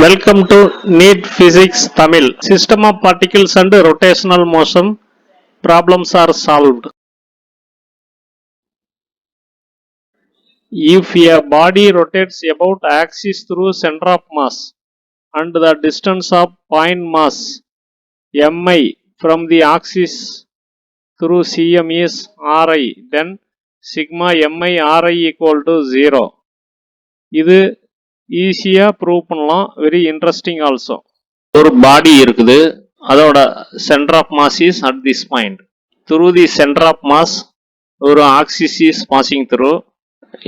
Welcome to NEET Physics Tamil. System of particles and rotational motion problems are solved. If a body rotates about axis through center of mass and the distance of point mass mi from the axis through cm is ri, then sigma mi ri equal to 0. இது ஈஸியா prove பண்ணலாம். Very interesting also. ஒரு body இருக்குது, அதோட centre of mass is at this point. Through the centre of mass ஒரு axis is passing through.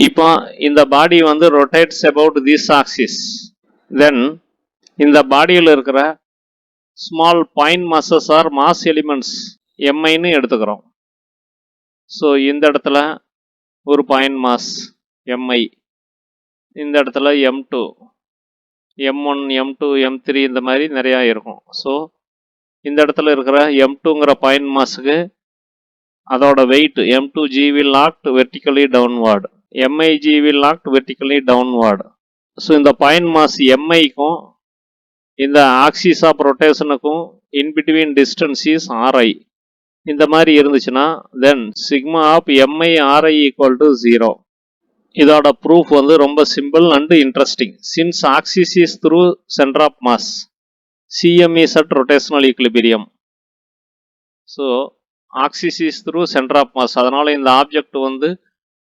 இப்போ இந்த body வந்து rotates about this axis. Then இந்த பாடியில் இருக்கிற small point masses or mass elements எம்ஐன்னு எடுத்துக்கிறோம். ஸோ இந்த இடத்துல ஒரு பாயிண்ட் மாஸ் எம்ஐ, இந்த இடத்துல M2, M1, M2, M3 இந்த மாதிரி நிறையா இருக்கும். ஸோ இந்த இடத்துல இருக்கிற M2ங்கிற பாயிண்ட் மாஸுக்கு அதோட wait M2G will act vertically downward, MIG will act vertically downward. So இந்த பாயிண்ட் மாஸ் MIக்கும் இந்த ஆக்சிஸ் ஆஃப் ரொட்டேஷனுக்கும் in between distance is RI. இந்த மாதிரி இருந்துச்சுன்னா then sigma of MI RI equal to 0. இதோட ப்ரூஃப் வந்து ரொம்ப simple and interesting. Since axis is through centre of mass, CM is at rotational equilibrium. So axis is through centre of mass, அதனால் இந்த object வந்து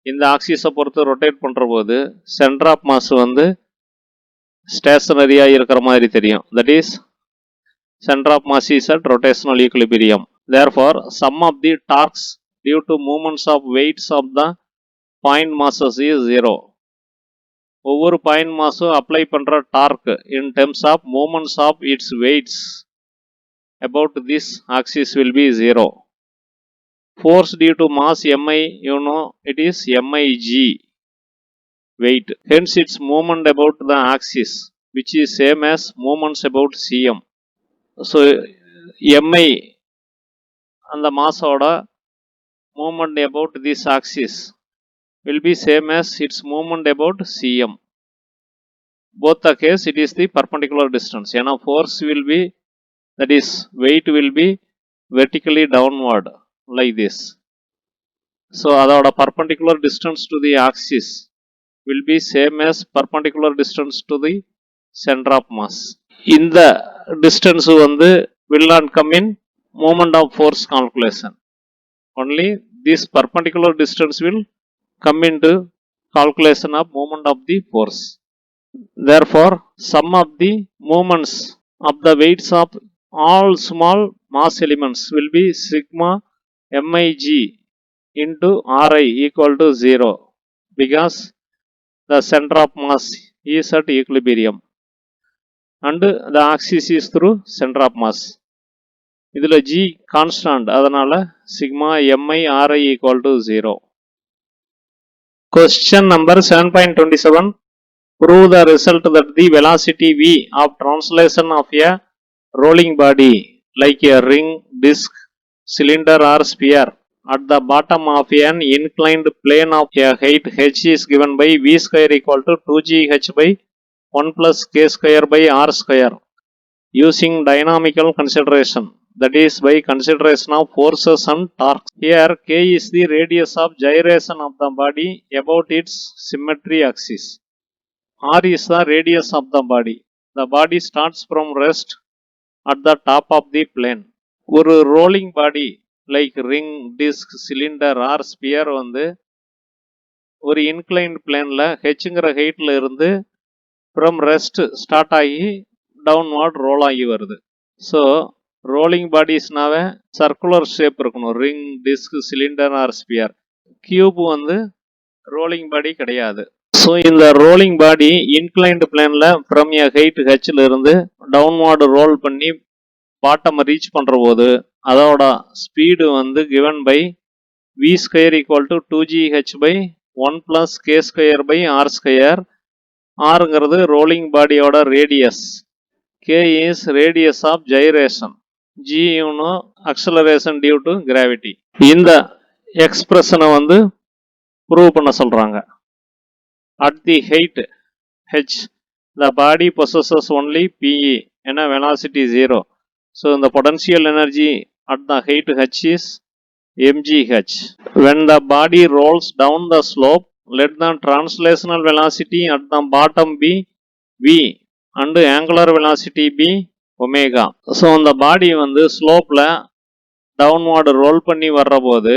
இந்த ஆக்சிஸை பொறுத்து rotate பண்ணுற போது சென்டர் ஆஃப் மாஸ் வந்து ஸ்டேஷனரியாக இருக்கிற மாதிரி தெரியும். That is centre of mass is at rotational equilibrium. Therefore sum of the torques due to moments of weights of the point masses is 0. ஒவ்வொரு பாயிண்ட் மாஸும் அப்ளை பண்ணுற torque in terms of moments of its weights about this axis will be 0. Force due to mass mi, you know it is MIG weight. Hence its movement about the axis which is same as movements about cm. So mi அந்த மாஸோட movement about this axis will be same as its movement about cm. Both the case it is the perpendicular distance. ஏன்னா force will be, that is weight will be vertically downward like this. So அதோட perpendicular distance to the axis will be same as perpendicular distance to the center of mass. இந்த distance வந்து will not come in moment of force calculation. Only this perpendicular distance will come into calculation of moment of the force. Therefore sum of the moments of the weights of all small mass elements will be sigma MIG into RI equal to 0, because the center of mass is at equilibrium and the axis is through center of mass. இதில் G constant, அதனால sigma MI RI equal to 0. Question number 7.27. Prove the result that the velocity v of translation of a rolling body like a ring, disc, cylinder or sphere at the bottom of an inclined plane of a height h is given by v square equal to 2gh by 1 plus k square by r square using dynamical consideration, that is by consideration of forces and torques. Here k is the radius of gyration of the body about its symmetry axis. R is the radius of the body. The body starts from rest at the top of the plane. ஒரு rolling body like ring, disc, cylinder or sphere வந்து ஒரு inclined பிளேனில் ஹெச்ங்கிற ஹைட்டில் இருந்து from rest start ஆகி டவுன்வார்ட் roll ஆகி வருது. So rolling பாடிஸ்னாவே சர்க்குலர் ஷேப் இருக்கணும். Ring, disc, cylinder or sphere. Cube வந்து ரோலிங் பாடி கிடையாது. ஸோ இந்த ரோலிங் பாடி இன்க்ளைன்டு பிளேனில் ஃப்ரம் எ ஹைட் ஹெச்சில் இருந்து டவுன்வார்டு ரோல் பண்ணி பாட்டம் ரீச் பண்ணுற போது அதோட ஸ்பீடு வந்து given by v square equal to 2gh by 1 plus k square by r square. ஆருங்கிறது ரோலிங் பாடியோட radius, k is radius of gyration, g you know acceleration due to gravity. இந்த எக்ஸ்பிரஷனை வந்து ப்ரூவ் பண்ண சொல்கிறாங்க. At the height h, the body possesses only PE and velocity 0. So the potential energy at the height h is mgh. When the body rolls down the slope, let the translational velocity at the bottom be v and angular velocity be omega. So அந்த பாடி வந்து ஸ்லோப்ல டவுன்வார்டு roll பண்ணி வர்ற போது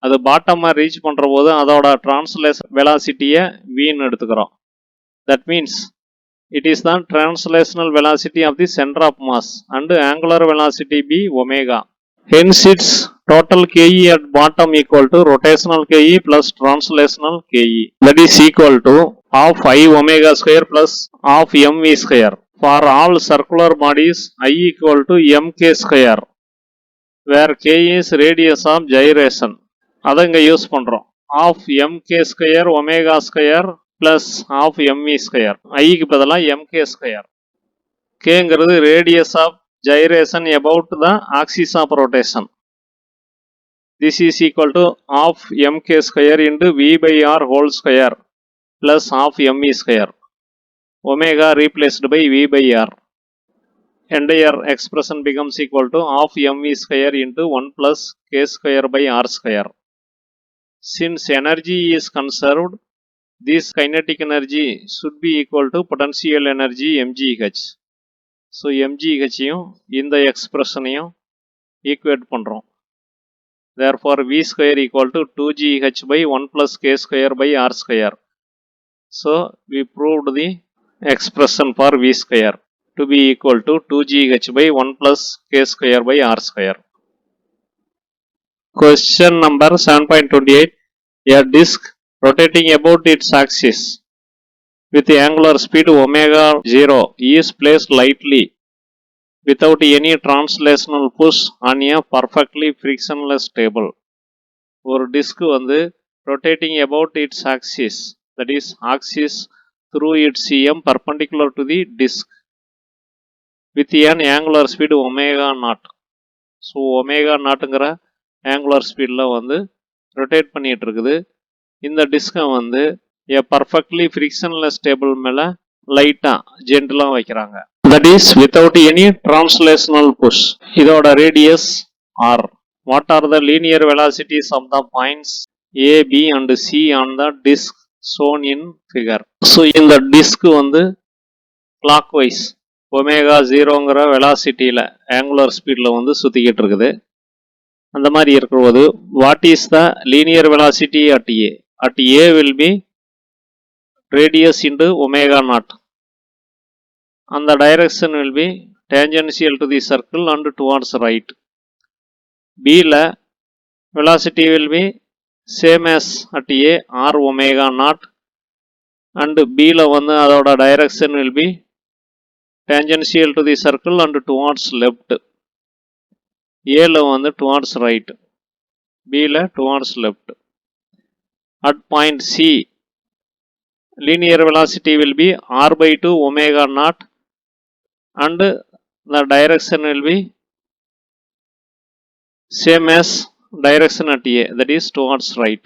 அது பாட்டமாக reach பண்ணுற போது அதோட translation வெலாசிட்டியை வின்னு எடுத்துக்கிறோம். That means it is the translational velocity of the center of mass and angular velocity be omega. Hence its total Ke at bottom equal to rotational Ke plus translational Ke. That is equal to half I omega square plus half mv square. For all circular bodies I equal to mk square, where K is radius of gyration. அதை இங்கே use பண்ணுறோம். half mk square omega square plus half mv square. ஐக்கு பதிலாக mk square. Kங்கிறது radius of gyration about the axis of rotation. This is equal to half mk square into v by r whole square plus half mv square. Omega replaced by v by r. Entire expression becomes equal to half mv square into 1 plus k square by r square. Since energy is conserved, this kinetic energy should be equal to potential energy mgh. So mgh யும் இந்த expressionையும் equate பண்றோம். Therefore v square equal to 2gh by 1 plus k square by r square. So we proved the expression for v square to be equal to 2gh by 1 plus k square by r square. Question number 7.28. A disk rotating about its axis with the angular speed omega 0 is placed lightly without any translational push on a perfectly frictionless table. ஒரு disk வந்து rotating about its axis, that is axis through its CM perpendicular to the disk with an angular speed omega naught. So omega நாட்டுங்கிற angular ஸ்பீடில் வந்து rotate பண்ணிகிட்டு இருக்குது. இந்த டிஸ்கை வந்து perfectly frictionless table மேலே லைட்டாக ஜென்டலாக வைக்கிறாங்க. That is without any translational push. இதோட radius R. What are the linear velocities of the points A, B and C on the disk shown in figure. So இந்த டிஸ்க் வந்து clockwise omega 0ங்கிற வெலாசிட்டியில் angular ஸ்பீடில் வந்து சுற்றிக்கிட்டு இருக்குது. அந்த மாதிரி இருக்கும்போது what is the linear velocity at A? At A will be radius into omega naught. அந்த direction will be tangential to the circle and towards right. பியில் velocity will be same as at A R omega naught and பியில் வந்து அதோட direction will be tangential to the circle and towards left. A ல வந்து towards right, B ல towards left. At point C, linear velocity will be r by 2 omega naught and the direction will be same as direction at A, that is towards right.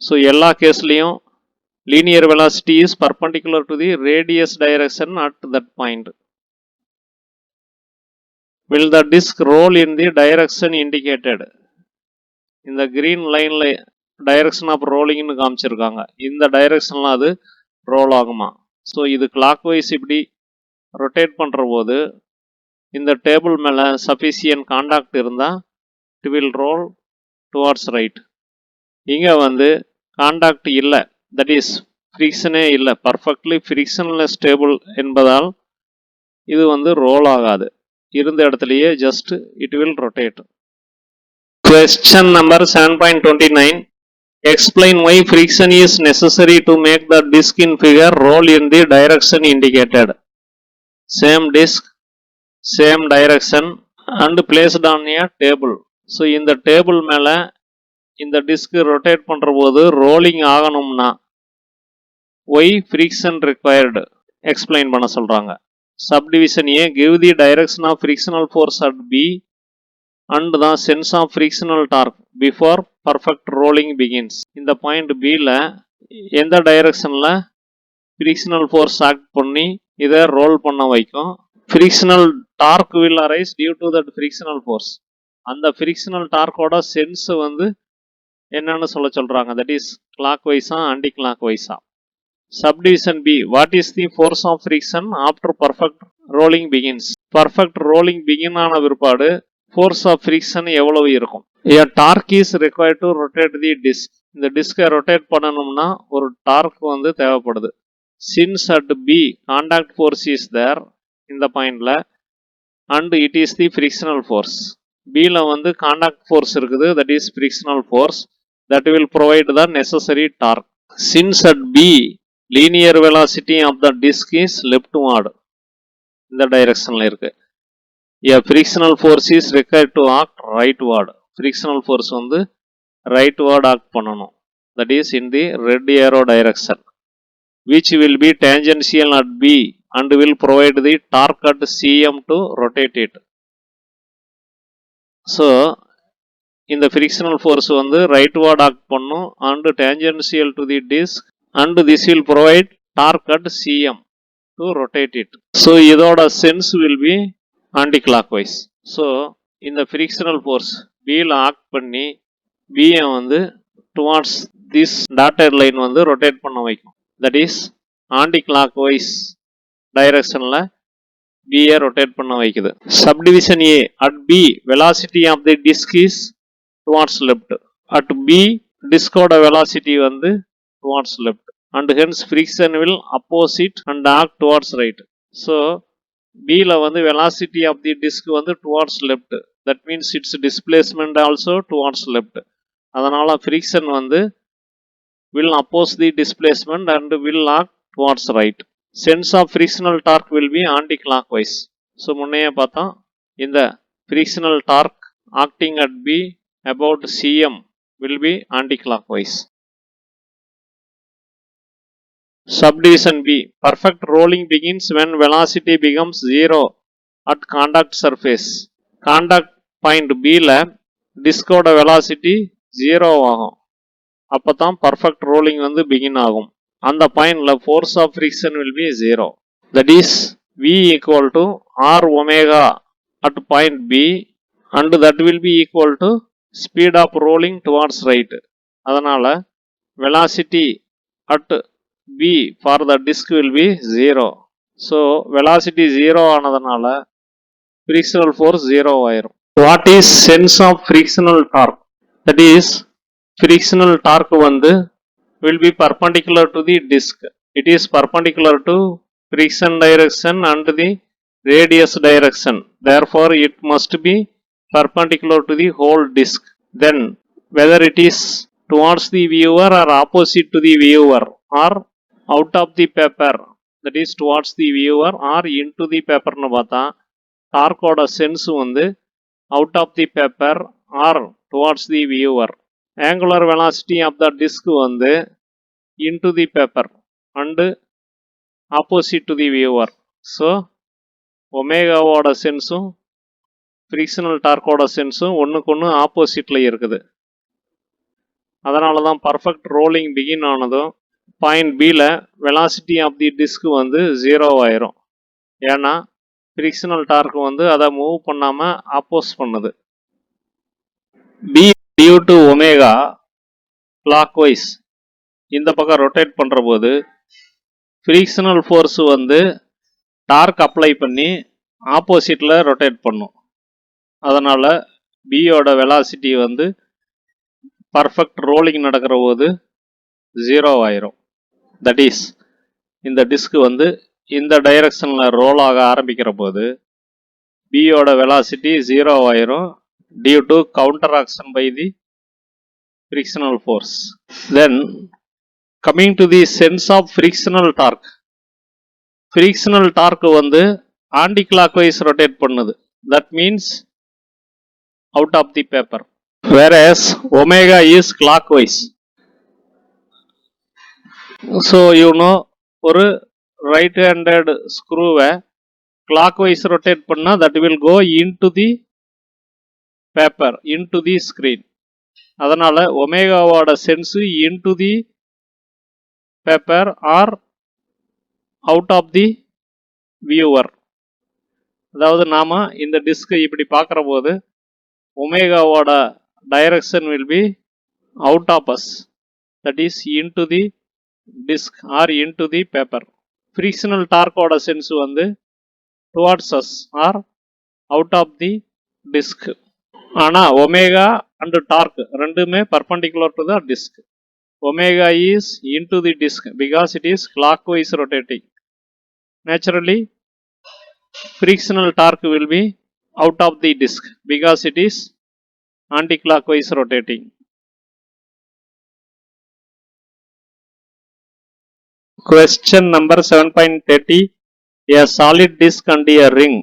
So எல்லா கேஸ்லையும் linear velocity is perpendicular to the radius direction at that point. Will the disk roll in the direction indicated? In the green line direction of rolling னு காமிச்சிருக்காங்க. இந்த டைரக்ஷன்ல அது role ஆகுமா? So இது clock wise இப்படி rotate பண்ணுற போது இந்த டேபிள் மேலே சஃபிஷியன்ட் காண்டாக்ட் இருந்தால் it will role towards right. இங்கே வந்து காண்டாக்ட் இல்லை, தட் இஸ் ஃப்ரிக்ஷனே இல்லை, பர்ஃபெக்ட்லி ஃப்ரிக்ஷன்லெஸ் டேபிள் என்பதால் இது வந்து ரோல் ஆகாது. இருந்த இடத்துலையே just it will rotate. Question number 7.29. Explain why friction is necessary to make the disk in figure roll in the direction indicated. Same disk, same direction and placed on a table. So இந்த table மேலே இந்த disk rotate பண்ணுற போது rolling ஆகணும்னா why friction required explain பண்ண சொல்கிறாங்க. Subdivision A, give the direction of frictional force at B and the sense of frictional torque before perfect rolling begins. இந்த point Bல எந்த டைரக்ஷனில் frictional force act பண்ணி இதை ரோல் பண்ண வைக்கும். frictional torque will arise due to that frictional force. அந்த frictional torque ஓட sense வந்து என்னன்னு சொல்றாங்க, that is clockwise anti clockwise. Subdivision B, what is the force of friction after perfect rolling begins? Perfect rolling begin ஆன பிற்பாடு force of friction எவ்வளவு இருக்கும்? A torque is required to rotate the disc. இந்த டிஸ்கை rotate பண்ணணும்னா ஒரு dark வந்து தேவைப்படுது. Since at B contact force is there இந்த பாயிண்ட்ல and it is the frictional force. Bல வந்து contact force இருக்குது, that is frictional force that will provide the necessary torque. Since at B linear velocity of the disc is leftward இந்த டைரக்ஷன்ல இருக்கு, a frictional force is required to act rightward. Frictional force வந்து rightward act பண்ணணும், that is in the red arrow direction, which will be tangential at B and will provide the torque at CM to rotate it. So இந்த frictional force வந்து rightward act பண்ணும் and tangential to the disc and this will provide torque at CM to rotate it. So இதோட sense will be anti-clockwise. So இந்த frictional force Bல act பண்ணி B வந்து towards this dotted line வந்து rotate பண்ண வைக்கும், that is anti-clockwise directionல B rotate பண்ண வைக்குது. Subdivision A, at B velocity of the disc is towards left. At B disc ஓட velocity வந்து towards left and hence friction will opposite and act towards right. So B ல வந்து velocity of the disc வந்து towards left, that means its displacement also towards left. அதனால friction வந்து will oppose the displacement and will act towards right. Sense of frictional torque will be anti-clockwise. So முன்னையே பார்த்தோம், இந்த frictional torque acting at B about CM will be anti-clockwise. Subdivision B, perfect rolling begins when velocity becomes 0 at contact surface. Contact point B ல disc ஓட velocity 0 ஆகும், அப்பதான் perfect rolling வந்து begin ஆகும். அந்த பாயிண்ட்ல force of friction will be 0, that is V equal to R omega at point B and that will be equal to speed of rolling towards right. அதனால velocity at B for the disc will be 0. So velocity 0 ஆனதனால frictional force 0 ஆயிரும். What is sense of frictional torque? That is frictional torque வந்து will be perpendicular to the disc. It is perpendicular to friction direction and the radius direction. Therefore, it must be perpendicular to the whole disc. Then, whether it is towards the viewer or opposite to the viewer or out of the paper, that is towards the viewer or into the paper nu பார்த்தா torque ஓட sense வந்து out of the paper or towards the viewer. Angular velocity of the disc வந்து into the paper and opposite to the viewer. So omega ஓட சென்ஸும் frictional torque ஓட சென்ஸும் ஒன்றுக்கு ஒன்று ஆப்போசிட்ல இருக்குது. அதனால தான் பர்ஃபெக்ட் ரோலிங் பிகின் ஆனதும் பாயிண்ட் பியில் வெலாசிட்டி ஆஃப் தி டிஸ்க் வந்து 0 ஆயிரும். ஏன்னா ஃப்ரிக்ஷனல் டார்க் வந்து அதை மூவ் பண்ணாமல் ஆப்போஸ் பண்ணுது. Be due to omega clockwise இந்த பக்கம் ரொட்டேட் பண்ணுற போது ஃப்ரிக்ஷனல் ஃபோர்ஸ் வந்து டார்க் அப்ளை பண்ணி ஆப்போசிட்டில் ரொட்டேட் பண்ணும். அதனால் பியோட வெலாசிட்டி வந்து பர்ஃபெக்ட் ரோலிங் நடக்கிற போது 0 ஆயிரும். தட் இஸ் இந்த டிஸ்க் வந்து இந்த டைரக்ஷனில் ரோல் ஆக ஆரம்பிக்கிற போது பியோட வெலாசிட்டி 0 ஆயிரும் due to counter action by the frictional force. Then coming to the sense of frictional torque. Frictional torque வந்து ஆன்டி கிளாக்வைஸ் ரொட்டேட் பண்ணுது. That means out of the paper. whereas omega is clockwise. So you know ஒரு right handed screw-வை clockwise rotate பண்ணா that will go into the paper, into the screen. அதனால ஒமேகாவோட sense into the paper or out of the viewer. அதாவது நாம இந்த disk இப்படி பார்க்குற போது ஒமேகாவோட direction will be out of us, that is into the disk or into the paper. Frictional டார்க்கோட sense வந்து towards us or out of the disk. ஆனால் omega and torque ரெண்டுமே perpendicular to the disk. Omega is into the disk because it is clockwise rotating. Naturally, frictional torque will be out of the disk because it is anti-clockwise rotating. Question number 7.30. A solid disk and a ring,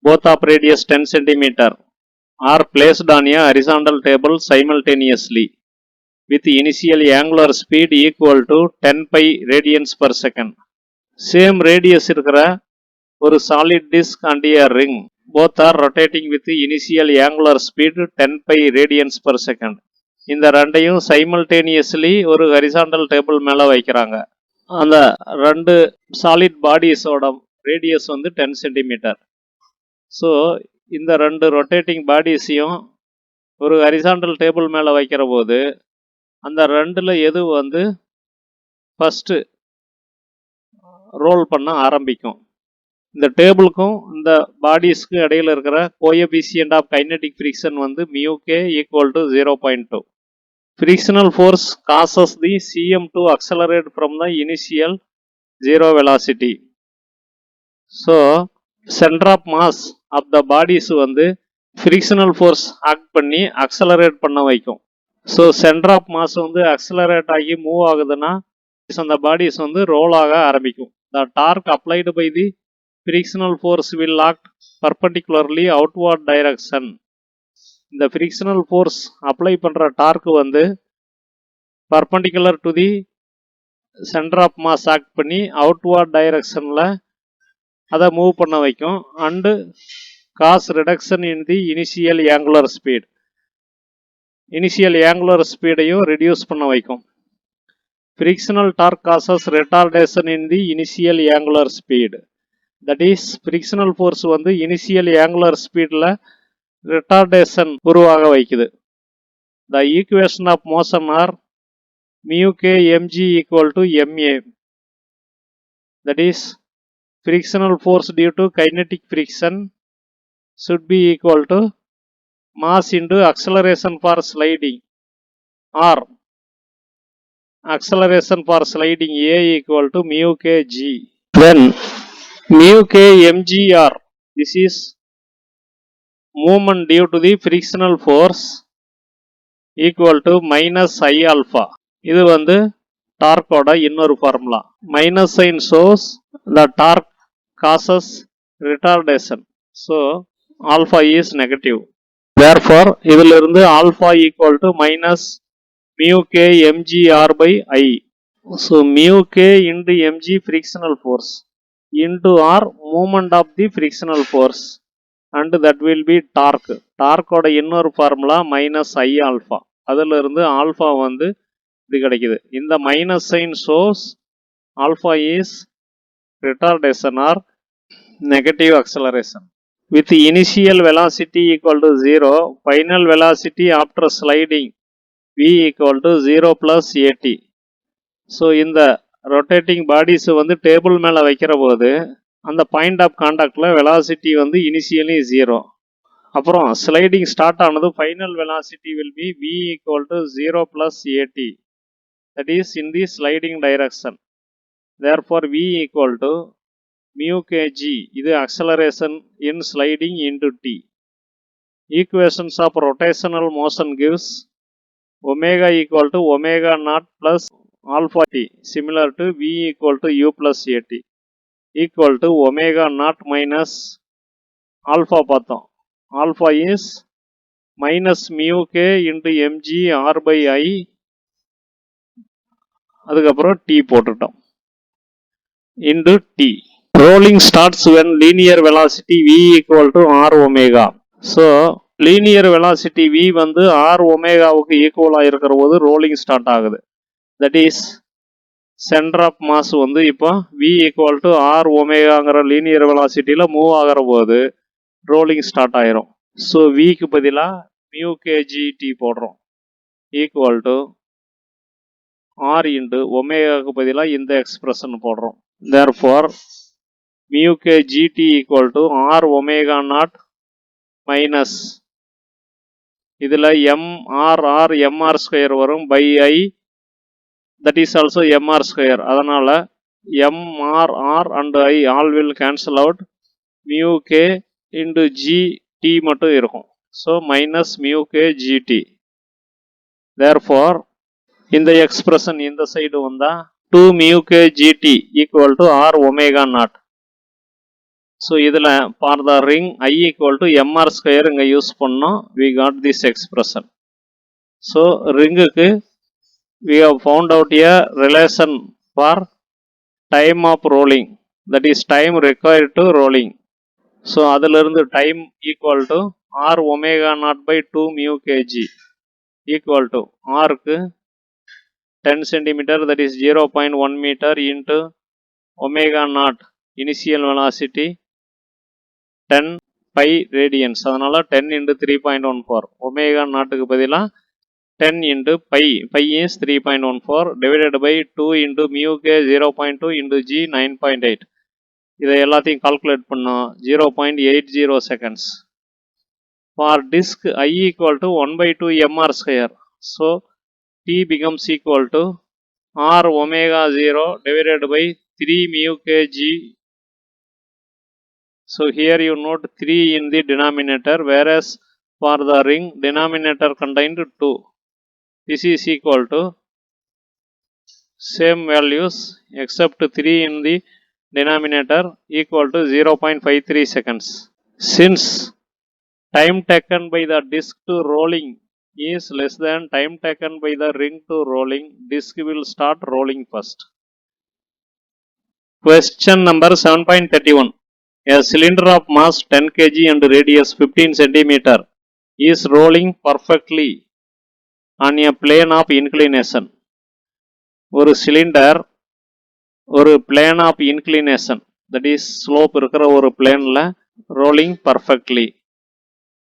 both of radius 10 cm, are placed on a horizontal table simultaneously with initial angular speed equal to 10 pi radians per second. Same radius இருக்கிற ஒரு solid disk and a ring, both are rotating with initial angular speed 10 pi radians per second. இந்த ரெண்டையும் simultaneously ஒரு horizontal table மேலே வைக்கிறாங்க. அந்த ரெண்டு solid பாடிஸோட radius வந்து 10 சென்டிமீட்டர். ஸோ இந்த ரெண்டு ரொட்டேட்டிங் பாடிஸையும் ஒரு ஹரிசாண்டல் டேபிள் மேலே வைக்கிற போது அந்த ரெண்டில் எது வந்து ஃபஸ்ட்டு ரோல் பண்ண ஆரம்பிக்கும். இந்த டேபிளுக்கும் இந்த பாடிஸ்க்கு இடையில் இருக்கிற கோஎஃபிஷியன்ட் ஆஃப் கைனெட்டிக் ஃப்ரிக்ஷன் வந்து μk equal to 0.2. Frictional force causes the CM to accelerate from the initial zero velocity. So, center of mass of the bodies வந்து frictional force act பண்ணி accelerate பண்ண வைக்கும். So, center of mass வந்து accelerate ஆகி move ஆகுதுன்னா அந்த bodies வந்து roll ஆக ஆரம்பிக்கும். The torque applied by the frictional force will act perpendicularly outward direction. இந்த frictional force அப்ளை பண்ணுற டார்க்கு வந்து perpendicular to the centre of mass act பண்ணி அவுட்வார்ட் டைரக்ஷனில் அதை மூவ் பண்ண வைக்கும். And cause reduction in the initial angular speed, initial angular ஸ்பீடையும் reduce பண்ண வைக்கும். Frictional torque causes retardation in the initial angular speed. That is frictional force வந்து initial angular ஸ்பீடில் retardation உருவாக வைக்குது. The equation of motion are μk mg equal to ma. That is frictional force due to kinetic friction should be equal to mass into acceleration for sliding, or acceleration for sliding a equal to μk g. Then μk mg r, this is movement due to the frictional force equal to minus I alpha. இது வந்து டார்க்கோட இன்னொரு formula. Minus sign shows the torque causes retardation. So alpha is negative. Therefore இதிலிருந்து alpha equal to minus mu k mg r by I. So mu k into mg frictional force into r movement of the frictional force. And that will be torque. டார்க்கோட இன்னொரு formula minus ஐ alpha. அதில் இருந்து alpha வந்து இது கிடைக்குது. இந்த minus sign shows alpha is retardation or negative acceleration. With initial velocity equal to 0, final velocity after sliding v equal to 0 + at. So இந்த rotating bodies வந்து table மேலே வைக்கிற போது அந்த பாயிண்ட் ஆஃப் கான்டாக்டில் வெலாசிட்டி வந்து இனிஷியலி 0. அப்புறம் ஸ்லைடிங் ஸ்டார்ட் ஆனது final velocity will be v equal to 0 + at. That is in the sliding direction. Therefore v equal to mu kg, இது acceleration in sliding into t. Equations of rotational motion gives omega equal to omega naught plus alpha t, similar to v equal to u + at equal to omega naught minus alpha பார்த்தோம். alpha is minus mu k into mg r by I, அதுக்கப்புறம் t போட்டுட்டோம் into t. Rolling starts when linear velocity v equal to r omega. So linear velocity v வந்து r omegaவுக்கு ஈக்குவலாக இருக்கிற போது rolling start ஆகுது. That is centre of mass வந்து இப்போ v ஈக்குவல் டு ஆர் ஒமேகாங்கிற லீனியர் வெலாசிட்டியில் மூவ் ஆகிற போது ரோலிங் ஸ்டார்ட் ஆயிரும். ஸோ விக்கு பதிலாக மியூ கேஜிடி போடுறோம் ஈக்குவல் டு ஆர் இன்டு ஒமேகாவுக்கு பதிலாக இந்த எக்ஸ்பிரஷன் போடுறோம். Therefore mu k g t equal to R omega naught minus இதில் எம்ஆர் எம்ஆர் ஸ்கொயர் வரும் by I that is also MR square. அதனால் MR and I all will cancel out, mu k into g t மட்டும் இருக்கும். So minus mu k g t. Therefore இந்த expression இந்த side வந்தால் 2 mu k g t equal to R omega naught. So இதில் for the ring I equal to MR square இங்கே use பண்ணோம். We got this expression. So ரிங்குக்கு we have found out a relation for time of rolling, that is time required to rolling. So அதிலிருந்து time equal to r omega naught by 2 mu kg equal to r க்கு 10 cm, that is 0.1 meter into omega naught initial velocity 10 pi radians. அதனால 10 into 3.14 omega naught க்கு பதிலா 10 into pi is 3.14 divided by 2 into mu k 0.2 into g 9.8. இதை எல்லாத்தையும் calculate பண்ணோம் 0.80 seconds. For disk I equal to 1 by 2 mr square. So t becomes equal to r omega 0 divided by 3 mu k g. So here you note 3 in the denominator, whereas for the ring denominator contained 2. This is equal to same values except 3 in the denominator equal to 0.53 seconds. Since time taken by the disk to rolling is less than time taken by the ring to rolling, disk will start rolling first. Question number 7.31. A cylinder of mass 10 kg and radius 15 cm is rolling perfectly on a plane of inclination. ஒரு cylinder ஒரு plane of inclination, that is slope இருக்கிற ஒரு பிளேனில் rolling perfectly.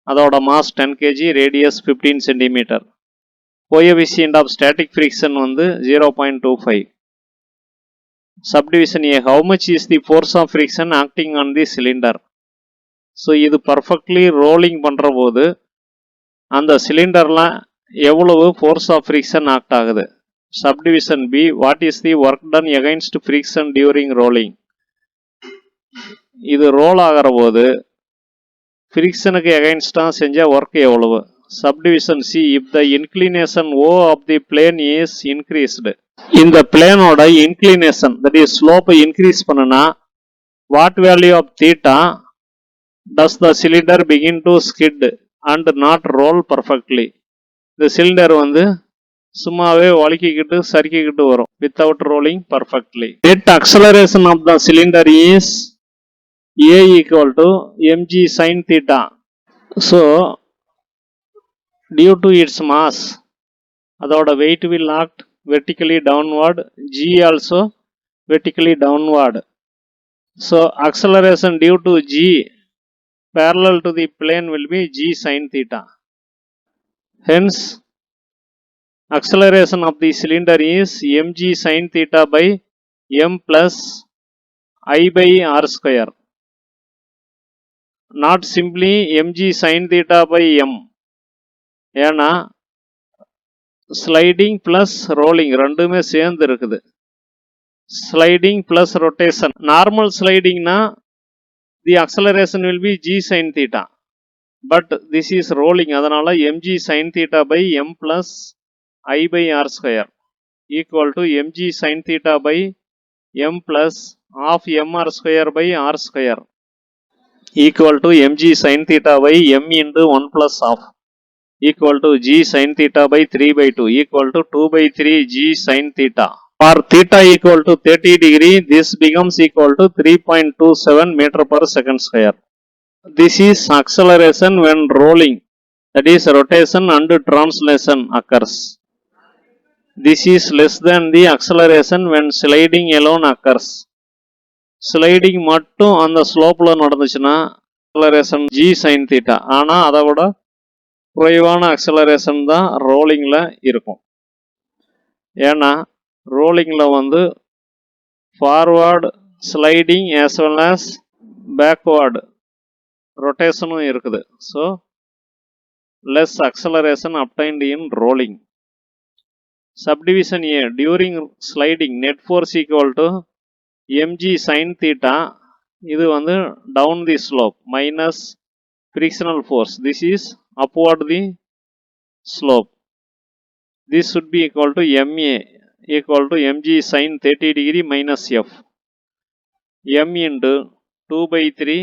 அதோட mass 10 kg, radius 15 cm. Coefficient of static friction வந்து 0.25. Subdivision A, how much is the force of friction acting on the cylinder. So இது perfectly rolling பண்ணுற போது அந்த சிலிண்டரில் எவ்வளவு ஃபோர்ஸ் ஆஃப் ஃப்ரிக்ஷன் ஆக்ட் ஆகுது. Subdivision B, what is the work done against friction during rolling. இது role ஆகிற போது ஃப்ரிக்ஷனுக்கு எகைன்ஸ்டாக செஞ்ச ஒர்க் எவ்வளவு. Subdivision C, if the inclination o of the plane is increased. இந்த பிளேனோட இன்க்ளினேஷன் தட் இஸ் ஸ்லோப்பை இன்க்ரீஸ் பண்ணுனா what value of theta does the cylinder begin to skid and not roll perfectly. இந்த சிலிண்டர் வந்து சும்மாவே வலிக்கிக்கிட்டு சறுக்கிக்கிட்டு வரும் without rolling perfectly. Net acceleration of the cylinder is a equal to mg sin theta. So due to its mass, அதோட weight will act vertically downward, g also vertically downward. So acceleration due to g parallel to the plane will be g sin theta. Hence acceleration of the cylinder is mg sin theta by m plus I by r square, not simply mg sin theta by m. ஏன்னா sliding plus rolling ரெண்டுமே சேர்ந்து இருக்குது. Sliding plus rotation. Normal ஸ்லைடிங்னா the acceleration will be g sin theta, but this is rolling. அதனால mg sin theta by m plus I by r square equal to mg sin theta by m plus half mr square by r square equal to mg sin theta by m into 1 plus half equal to g sin theta by 3 by 2 equal to 2 by 3 g sin theta. For theta equal to 30 degree, this becomes equal to 3.27 meter per second square. This is acceleration when rolling, that is rotation and translation occurs. This is less than the acceleration when sliding alone occurs. Sliding மட்டும் அந்த ஸ்லோப்ல நடந்துச்சுன்னா acceleration g sin theta. ஆனா அதை விட குறைவான acceleration தான் ரோலிங்ல இருக்கும். ஏன்னா ரோலிங்ல வந்து forward sliding as well as backward ரொட்டேஷனும் இருக்குது. So less acceleration obtained in rolling. Subdivision A, during sliding net force equal to mg sin theta, இது வந்து down the slope minus frictional force. This is upward the slope. This should be equal to ma equal to mg sin 30 degree minus f. m into 2 by 3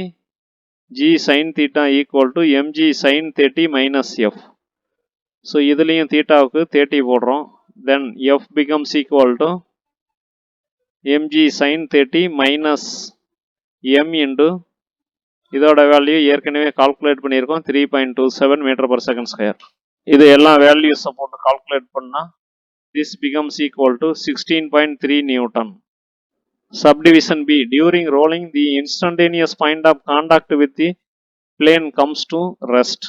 g sin theta equal to mg sin 30 minus f. So இதுலேயும் தீட்டாவுக்கு 30 போடுறோம். Then f becomes equal to mg sin 30 minus m into இதோட value ஏற்கனவே calculate பண்ணியிருக்கோம் 3.27 metre per second square. இது எல்லா வேல்யூஸை போட்டு calculate பண்ணால் this becomes equal to 16.3 Newton. Subdivision B, during rolling the instantaneous point of contact with the plane comes to rest.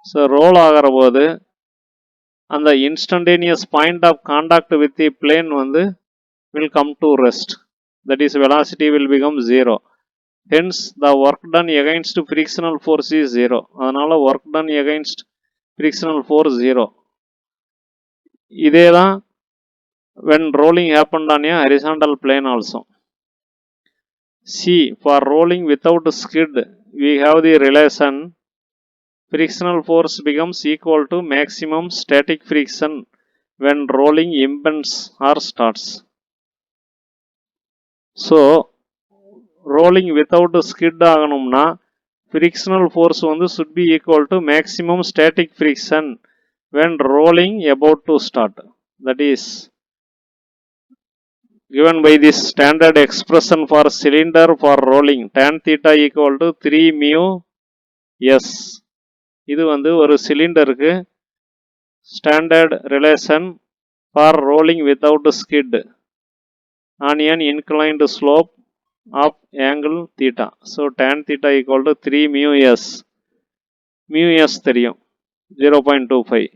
So roll ஆகிற போது அந்த instantaneous point of contact with the plane வந்து will come to rest. That is velocity will become 0. Hence the work done against frictional force is 0. அதனால work done against frictional force 0. இதே தான் when rolling happened on a horizontal plane also. C, for rolling without skid we have the relation frictional force becomes equal to maximum static friction when rolling impends or starts. So rolling without skid ஆகணும்னா frictional force வந்து should be equal to maximum static friction when rolling about to start. That is given by this standard expression for cylinder for rolling tan theta equal to 3 mu s. இது வந்து ஒரு சிலிண்டருக்கு standard relation for rolling without skid on an inclined slope of angle theta. So tan theta equal to 3 mu s. Mu s தெரியும் 0.25.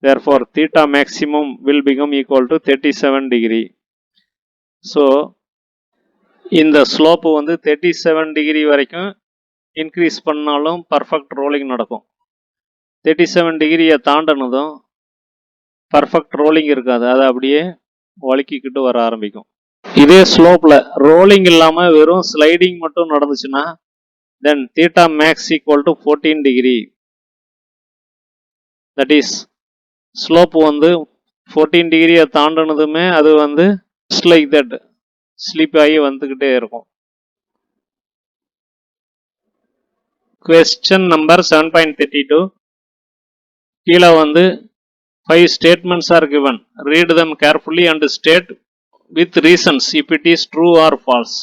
Therefore theta maximum will become equal to 37 degree. So இந்த slope வந்து 37 degree வரைக்கும் increase பண்ணாலும் perfect rolling நடக்கும். 37 டிகிரியை தாண்டினதும் perfect rolling இருக்காது, அதை அப்படியே வழுக்கிக்கிட்டு வர ஆரம்பிக்கும். இதே ஸ்லோப்பில் ரோலிங் இல்லாமல் வெறும் ஸ்லைடிங் மட்டும் நடந்துச்சுன்னா then theta max equal to 14 degree. That is slope வந்து 14 டிகிரியை தாண்டினதுமே அது வந்து ஜஸ்ட் லைக் தட் ஸ்லிப் ஆகி வந்துக்கிட்டே இருக்கும். Question number 7.32. கீழே வந்து 5 statements are given. Read them carefully and state with reasons if it is true or false.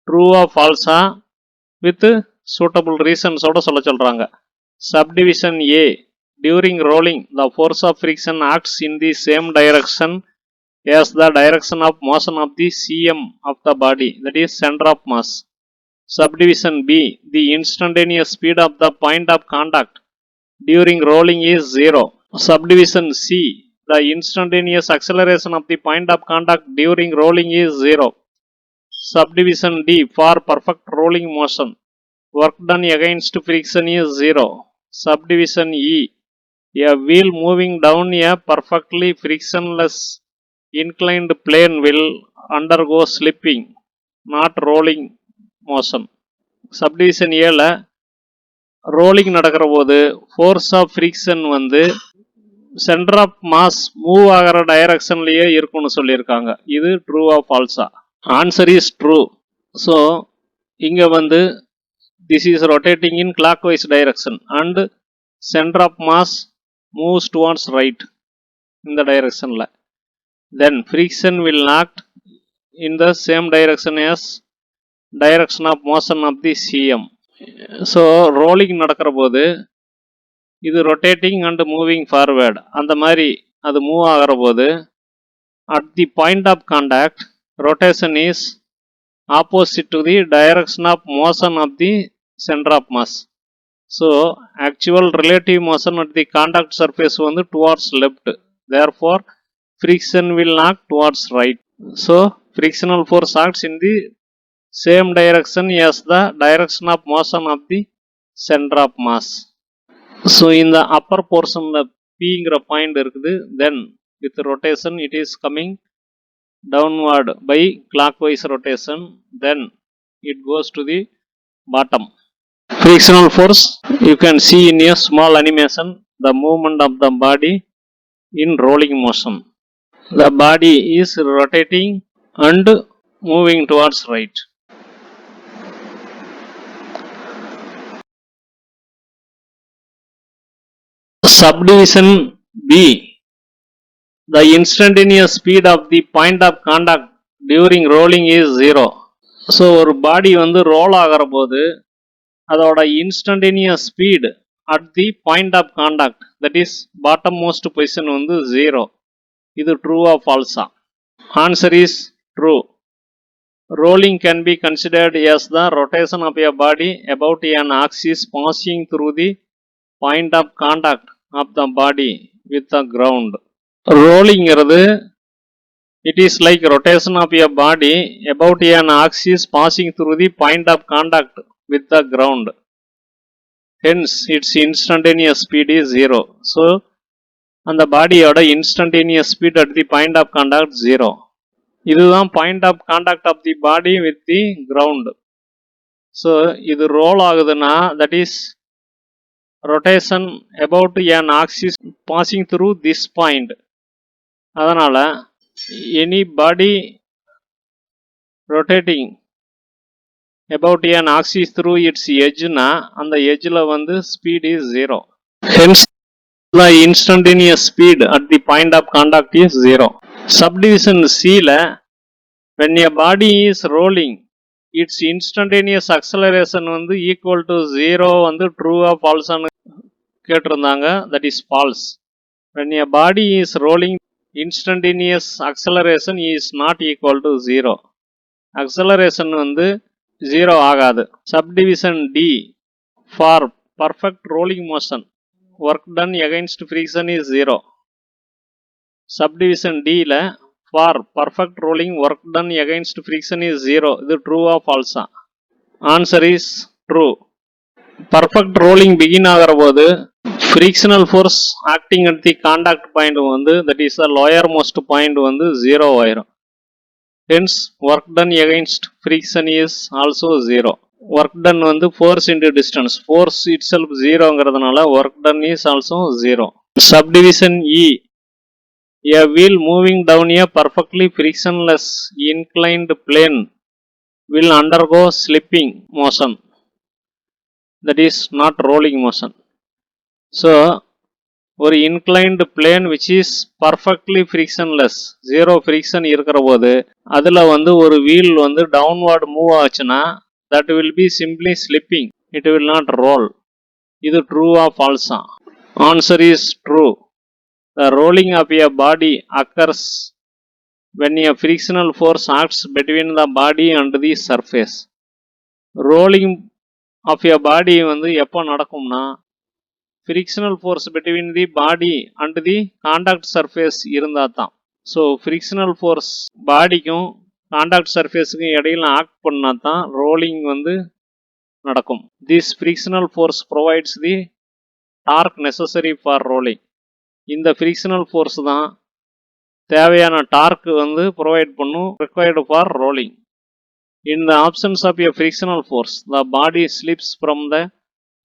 True or false with suitable reasons ஓட சொல்ல சொல்றாங்க. Subdivision A. During rolling, the force of friction acts in the same direction as the direction of motion of the cm of the body, that is center of mass. Subdivision B, the instantaneous speed of the point of contact during rolling is 0. Subdivision C, the instantaneous acceleration of the point of contact during rolling is 0. Subdivision D, for perfect rolling motion, work done against friction is 0. Subdivision E, a wheel moving down a perfectly frictionless inclined plane will undergo slipping, not rolling motion. Subdivision A rolling நடக்கிற போது force of friction வந்து centre of mass move ஆகிற டைரக்ஷன்லேயே இருக்கும்னு சொல்லியிருக்காங்க. இது ட்ரூவா ஃபால்ஸா? Answer is true. ஸோ இங்கே வந்து this is rotating in clockwise direction and centre of mass moves towards right இந்த டைரக்ஷனில். Then friction will act in the same direction as direction of motion of the CM. So rolling நடக்கிற போது இது rotating and moving forward அந்த மாதிரி அது move ஆகிற போது at the point of contact rotation is opposite to the direction of motion of the center of mass. So actual relative motion at the contact surface வந்து towards left, therefore friction will act towards right. So frictional force acts in the same direction as the direction of motion of the center of mass. So in the upper portion the Pங்கிற point இருக்குது, then with rotation it is coming downward by clockwise rotation, then it goes to the bottom. Frictional force, you can see in a small animation the movement of the body in rolling motion. The body is rotating and moving towards right. Subdivision B. The instantaneous speed of the point of contact during rolling is 0. So ஒரு பாடி வந்து role ஆகிற போது அதோட instantaneous speed at the point of contact, that is bottom most position வந்து 0. இது true or false? Answer is true. Rolling can be considered as the rotation of a body about an axis passing through the point of contact of the body with the ground. Rolling is it is like rotation of a body about an axis passing through the point of contact with the ground. Hence its instantaneous speed is 0. So and the body oda instantaneous speed at the point of contact 0. இதுதான் point of contact of the body with the ground. So இது roll ஆகுதுன்னா that is rotation about an axis passing through this point. அதனால any body rotating about an axis through its edge na அந்த edgeல வந்து speed is 0. Hence the instantaneous speed at the point of contact is 0. Subdivision C la when a body is rolling its instantaneous acceleration வந்து equal to 0 வந்து true or false னு கேட்டிருந்தாங்க. That is false. When a body is rolling instantaneous acceleration is not equal to 0. Acceleration வந்து 0 ஆகாது. Subdivision D. For perfect rolling motion work done against friction is 0. Subdivision D ல for perfect rolling work done against friction is 0. இது true or false? Answer is true. Perfect rolling begin ஆகிற போது frictional force acting at the contact point வந்து that is the lower most point வந்து 0 ஆயிரும். Hence work done against friction is also 0. Work done வந்து force into distance, force itself 0ங்கிறதுனால work done is also 0. Subdivision E. A wheel moving down a perfectly frictionless inclined plane will undergo slipping motion, that is not rolling motion. So ஒரு inclined plane which is perfectly frictionless, zero friction இருக்கிற போது அதில் வந்து ஒரு wheel வந்து downward move ஆச்சுன்னா that will be simply slipping, it will not roll. இது true or false? Answer is true. The rolling of a body occurs when a frictional force acts between the body and the surface. Rolling of a body வந்து எப்போ நடக்கும்னா frictional force between the body and the contact surface இருந்தால் தான். So frictional force பாடிக்கும் contact சர்ஃபேஸுக்கும் இடையில act பண்ணால் தான் rolling வந்து நடக்கும். This frictional force provides the torque necessary for rolling. இந்த frictional force தான் தேவையான டார்க் வந்து ப்ரொவைட் பண்ணும் required for rolling. In the absence of a frictional force, the body slips from the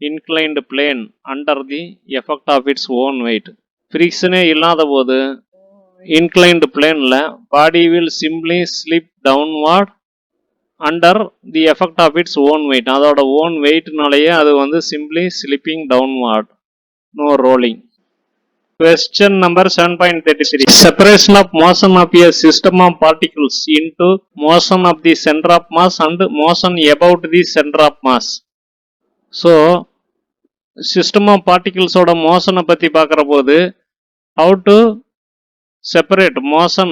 inclined plane under the effect of its own weight. Frictionே இல்லாத போது inclined planeல body will simply slip downward under the effect of its own weight. அதோட own weightனாலேயே அது வந்து simply slipping downward, no rolling. Question number 7.33. Separation of motion of a system of particles into motion of the center of mass and motion about the center of mass. So system of particles ஓட motion பற்றி பார்க்குற போது how to separate motion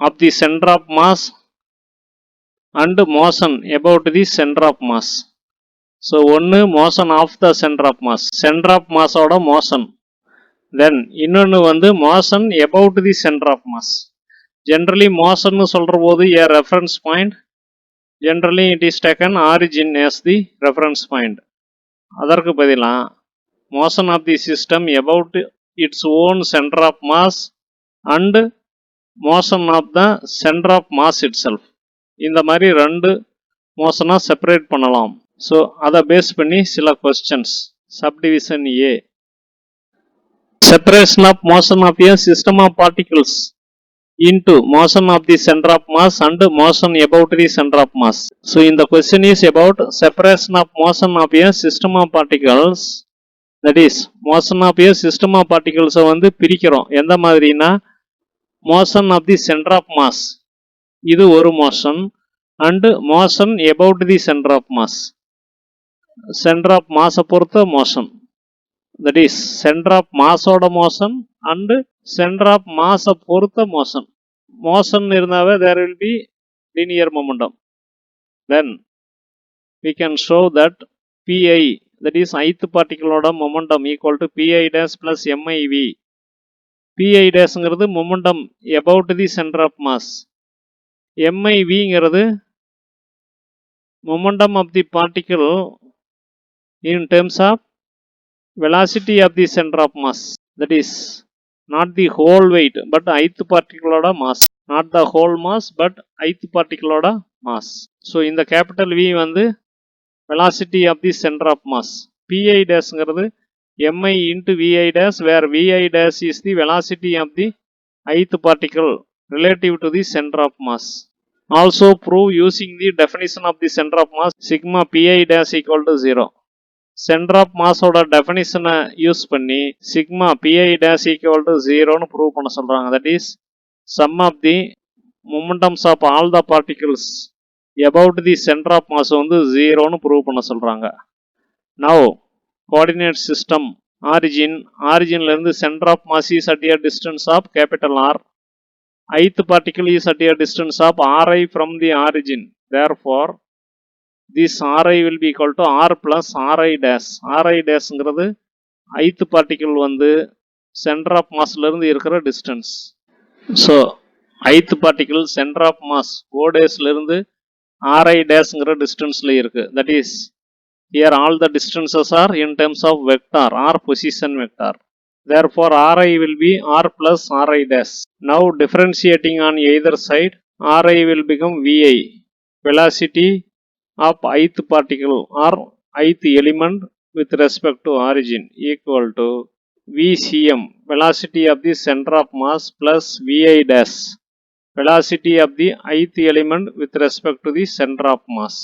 of the center of mass and motion about the center of mass. So ஒன்று motion of the center of mass, center of mass ஓட motion. Then இன்னொன்று வந்து motion about the center of mass. Generally motion சொல்ற போது a reference point, generally it is taken origin as the reference point. அதற்கு பதிலா motion of the system about its own center of mass and motion of the center of mass itself. இந்த மாதிரி ரெண்டு மோஷனா separate பண்ணலாம். So அதை base பண்ணி சில questions. Subdivision A, separation of motion of a system of particles into motion of the center of mass and motion about the center of mass. So in the question is about separation of motion of a system of particles, that is motion of a system of particles வந்து பிரிக்கிறோம். எந்த மாதிரினா motion of the center of mass இது ஒரு motion and motion about the center of mass, center of mass பொறுத்த motion, that is center of mass ஓட motion and center of mass பொறுத்த motion. motion இருந்தாவே there will be linear momentum. Then we can show that pi, that is ith particle ஓட momentum equal to pi dash plus miv. pi dash ங்கிறது momentum about the center of mass, miv ங்கிறது momentum of the particle in terms of velocity of the center of mass, that is not the whole weight but ith particle oda mass, not the whole mass but ith particle oda mass. So in the capital V வந்து velocity of the center of mass, pi dash ங்கிறது mi into vi dash, where vi dash is the velocity of the ith particle relative to the center of mass. Also prove using the definition of the center of mass sigma pi dash equal to 0. Center of mass ஓட definition use பண்ணி sigma pi dash equal to 0 னு prove பண்ண சொல்றாங்க. That is sum of the momentums of all the particles about the center of mass வந்து 0 னு prove பண்ண சொல்றாங்க. Now coordinate system originல இருந்து center of mass is at a distance of capital R. ith particle is at a distance of Ri from the origin. Therefore this Ri will be equal to R plus Ri dash. Ri dash ங்கிறது ith particle வந்து center of mass ல இருந்து இருக்கிற distance. So ith particle center of mass O dash ல இருந்து Ri dash ங்கிற distanceல இருக்கு. That is here all the distances are in terms of vector or position vector. Therefore Ri will be R plus Ri dash. Now differentiating on either side, Ri will become Vi, velocity of ith particle or ith element with respect to origin, equal to Vcm, velocity of the center of mass, plus Vi dash, velocity of the ith element with respect to the center of mass.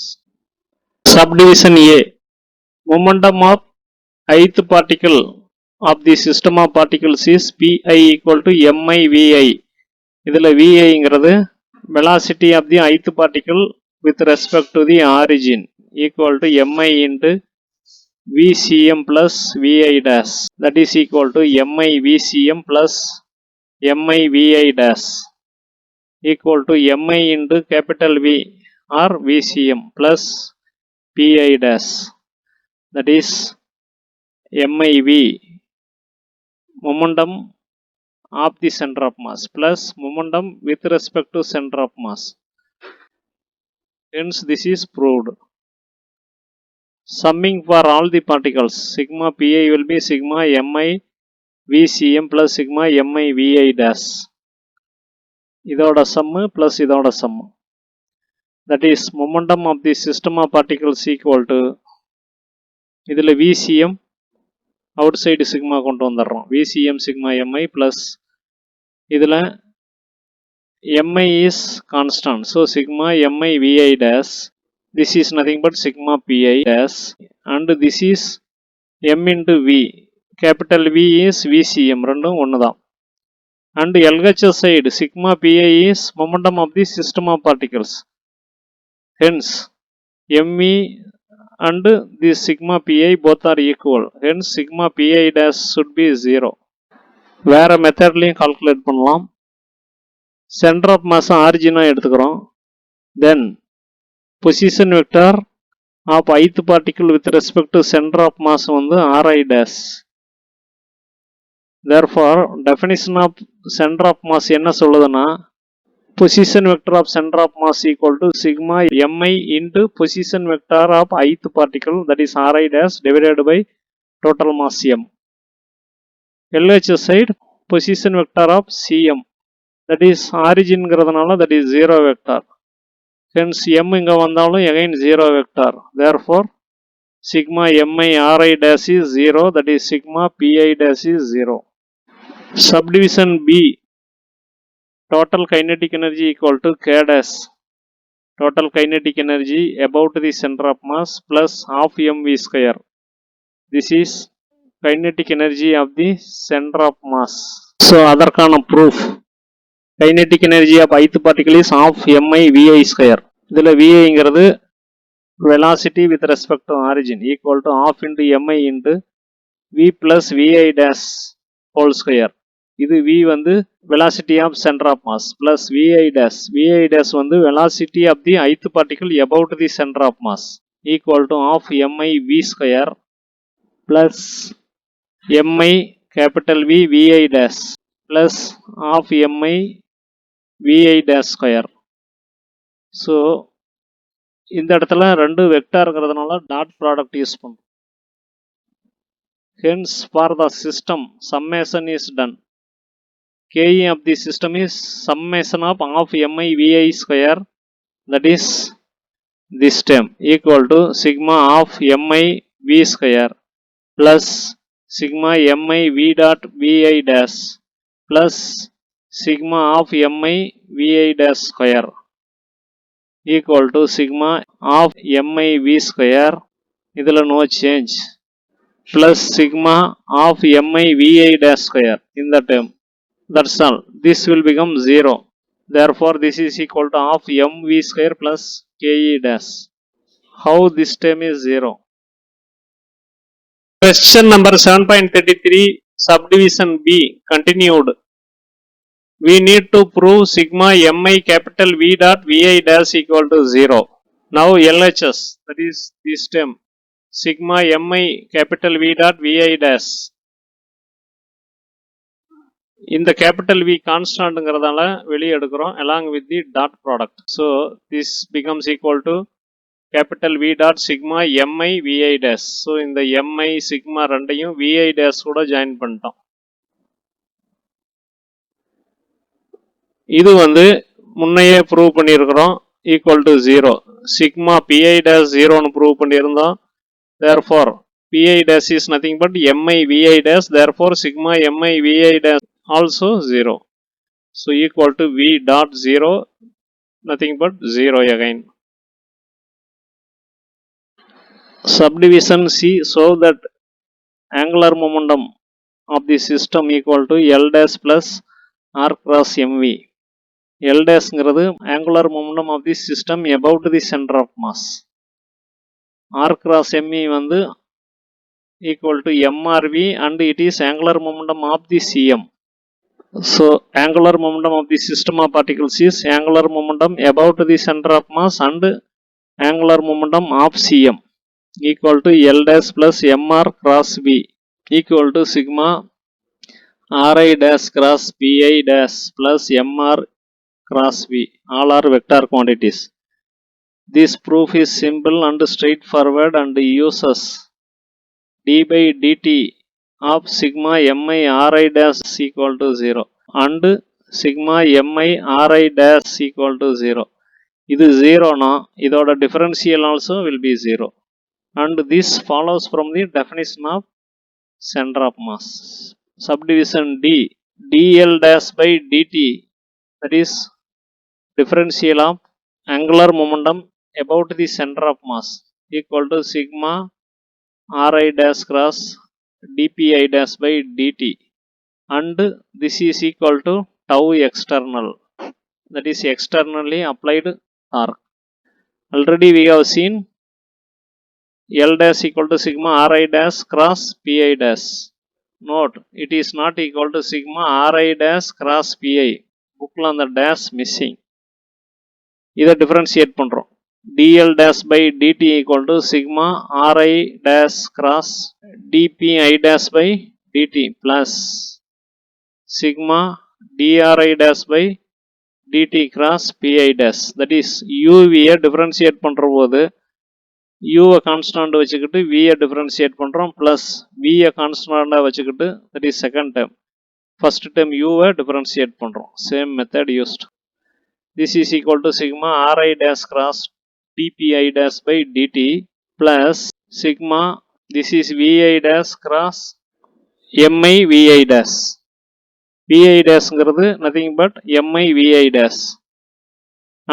Subdivision A, momentum of ith particle of the system of particles is pi equal to mi Vi. இதில் Vi ங்கிறது velocity of the ith particle with respect to the origin, equal to mi into Vcm plus Vi dash, that is equal to mi Vcm plus mi Vi dash, equal to mi into capital V or Vcm plus pi dash, that is miv, momentum of the center of mass, plus momentum with respect to center of mass. Hence this is proved. Summing for all the particles, sigma pi will be sigma mi Vcm plus sigma mi Vi dash. இதோட sum plus இதோட sum. That is momentum of the system of particles equal to, இதில் Vcm outside sigma கொண்டு வந்துடுறோம். Vcm sigma mi plus இதில் mi is constant. So sigma mi Vi dash. This is nothing but sigma pi dash, and this is m into V. Capital V is Vcm, ரெண்டும் ஒன்றுதான். And LHS side sigma pi is momentum of the system of particles. Hence me and this sigma pi both are equal. Hence sigma pi dash should be 0. வேறு மெத்தட்லையும் calculate பண்ணலாம். Centre of mass ஆரிஜினாக எடுத்துக்கிறோம். Then position vector of ith particle with respect to centre of mass வந்து Ri dash. therefore definition of center of mass என்ன சொல்லுதுன்னா, position vector of center of mass equal to sigma mi into position vector of ith particle, that is Ri dash, divided by total mass m. LHS side position vector of cm, that is origin ங்கிறதுனால that is zero vector. Hence m இங்க வந்தாலும் again zero vector. Therefore sigma mi Ri dash is 0, that is sigma pi dash is 0. Subdivision B, total kinetic energy equal to K dash, total kinetic energy about the center of mass plus half mv square. This is kinetic energy of the center of mass. So அதற்கான proof, kinetic energy of ith particle is half mi vi square. இதில் vi ங்கிறது velocity with respect to origin equal to half into mi into v plus vi dash whole square. இது v வந்து velocity of center of mass plus vi dash. vi dash வந்து velocity of the ith particle about the center of mass equal to half mi v square plus mi capital V vi dash plus half mi vi dash square. So இந்த இடத்துல ரெண்டு வெக்டார்ங்கிறதுனால dot product use பண்ணும். Hence for the system summation is done. Ke of the system is summation of half mi vi square, that is this term, equal to sigma of mi v square plus sigma mi v dot vi dash plus sigma of mi vi dash square equal to sigma of mi v square, இதில் no change, plus sigma of mi vi dash square in the term. That's all. This will become 0. Therefore this is equal to half mv square plus ke dash. How this term is 0? Question number 7.33, subdivision B continued. We need to prove sigma mi capital V dot vi dash equal to 0. Now LHS, that is this term, sigma mi capital V dot vi dash. இந்த capital V கான்ஸ்டன்ட்ங்கிறதால வெளியே எடுக்கிறோம் along with the dot product. So this becomes equal to capital V dot sigma mi vi dash. So இந்த mi sigma ரெண்டையும் vi dash கூட join பண்ணிட்டோம். இது வந்து முன்னையே ப்ரூவ் பண்ணியிருக்கிறோம் equal to 0. sigma pi dash 0னு prove பண்ணியிருந்தோம். Therefore pi dash is nothing but mi vi dash. Therefore sigma mi vi dash also 0. So equal to V dot 0, nothing but 0 again. Subdivision C, show that angular momentum of the system equal to L dash plus R cross mv. L dash ங்கிறது angular momentum of the system about the center of mass. R cross mv வந்து equal to mrv and it is angular momentum of the cm. So angular momentum of the system of particles is angular momentum about the center of mass and angular momentum of cm equal to L dash plus mr cross v equal to sigma ri dash cross pi dash plus mr cross v. All are vector quantities. This proof is simple and straightforward and uses d by dt of sigma mi ri dash equal to 0 and sigma mi ri dash equal to 0. இது 0 னா இதோட differential also will be 0. And this follows from the definition of center of mass. Subdivision D, dl dash by dt, that is differential of angular momentum about the center of mass equal to sigma ri dash cross dpi dash by dt, and this is equal to tau external, that is externally applied torque. Already we have seen L dash equal to sigma ri dash cross pi dash. note it is not equal to sigma Ri dash cross Pi. புக்கில் அந்த dash missing. இதை differentiate பண்ணுறோம். dl dash by dt equal to sigma Ri dash cross dpi dash by dt plus sigma dri dash by dt cross pi dash. That is uv differentiate பண்ணுற போது u constant வச்சுக்கிட்டு v differentiate பண்ணுறோம் plus v கான்ஸ்டன்டாக வச்சுக்கிட்டு that is second term. First term u differentiate பண்ணுறோம். Same method used. This is equal to sigma Ri dash cross dpi dash by dt plus sigma this is vi dash cross mi vi dash. vi dashங்கிறது nothing but mi vi dash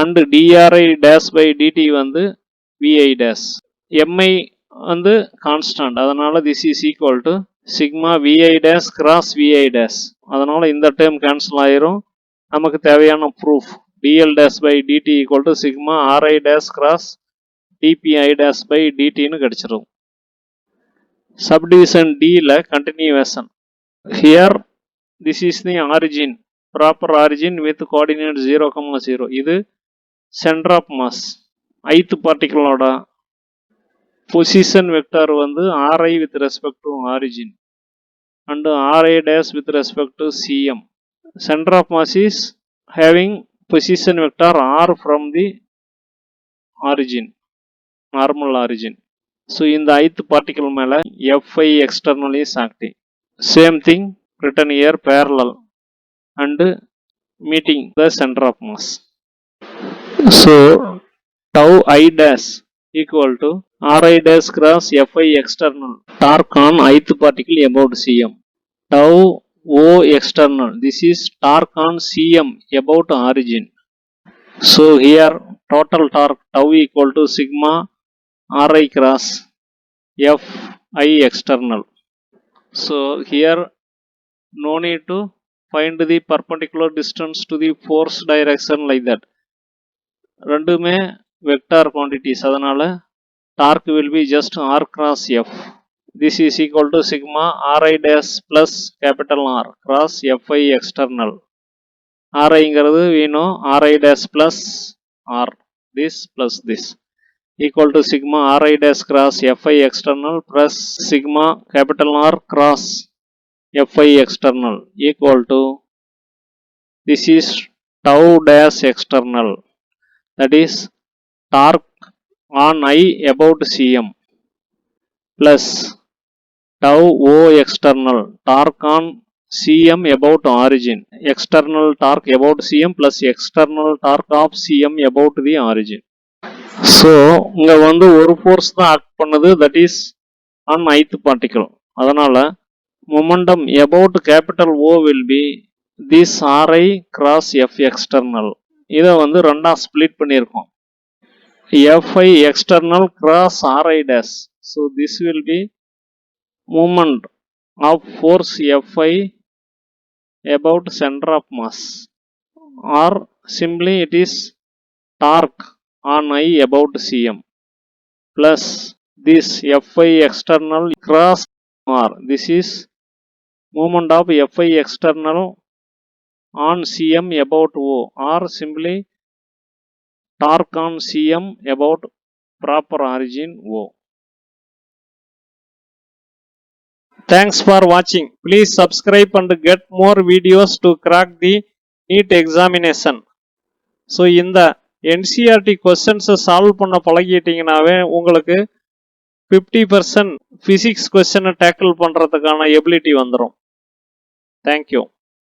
and dri dash by dt வந்து vi dash. mi வந்து constant அதனால this is equal to sigma vi dash cross vi dash. அதனால இந்த term cancel ஆயிரும். நமக்கு தேவையான proof dl dash by dt equal to sigma Ri dash cross dpi dash by dt னு கிடைச்சிரும். Subdivision D ல continuation. Here this is the origin, proper origin with coordinate 0, 0. இது center of mass. ith particle ஓட position vector வந்து Ri with respect to origin and Ri dash with respect to Cm. Center of mass is having position vector r from the origin, normal origin. So in the ith particle மேல Fi external is acting. Same thing written here parallel and meeting the center of mass. So tau I dash equal to Ri dash cross Fi external torque on ith particle about Cm. Tau O external, this is torque on Cm about origin. So here total torque tau equal to sigma Ri cross Fi external. So here no need to find the perpendicular distance to the force direction like that. ரெண்டுமே vector quantities அதனால torque will be just r cross F. This is equal to sigma Ri dash plus capital R cross Fi external. Ri ங்கிறது we know Ri dash plus R, this plus this equal to sigma Ri dash cross Fi external plus sigma capital R cross Fi external equal to this is tau dash external, that is torque on I about Cm plus tau O external torque on Cm about origin, external torque about Cm plus external torque of Cm about the origin. So இங்க வந்து ஒரு force தான் act பண்ணுது, that is on ith particle. அதனால momentum about capital O will be this Ri cross F external. இதை வந்து ரெண்டா split பண்ணியிருக்கோம். Fi external cross Ri dash. So this will be moment of force Fi about center of mass, or simply it is torque on I about Cm plus this Fi external cross R. This is moment of Fi external on Cm about O, or simply torque on Cm about proper origin O. Thanks for watching. Please subscribe and get more videos to crack the NEET examination. So இந்த NCERT questions solve பண்ண பழகிட்டீங்கனாவே உங்களுக்கு 50% physics question tackle பண்றதுக்கான ability வந்துரும். Thank you.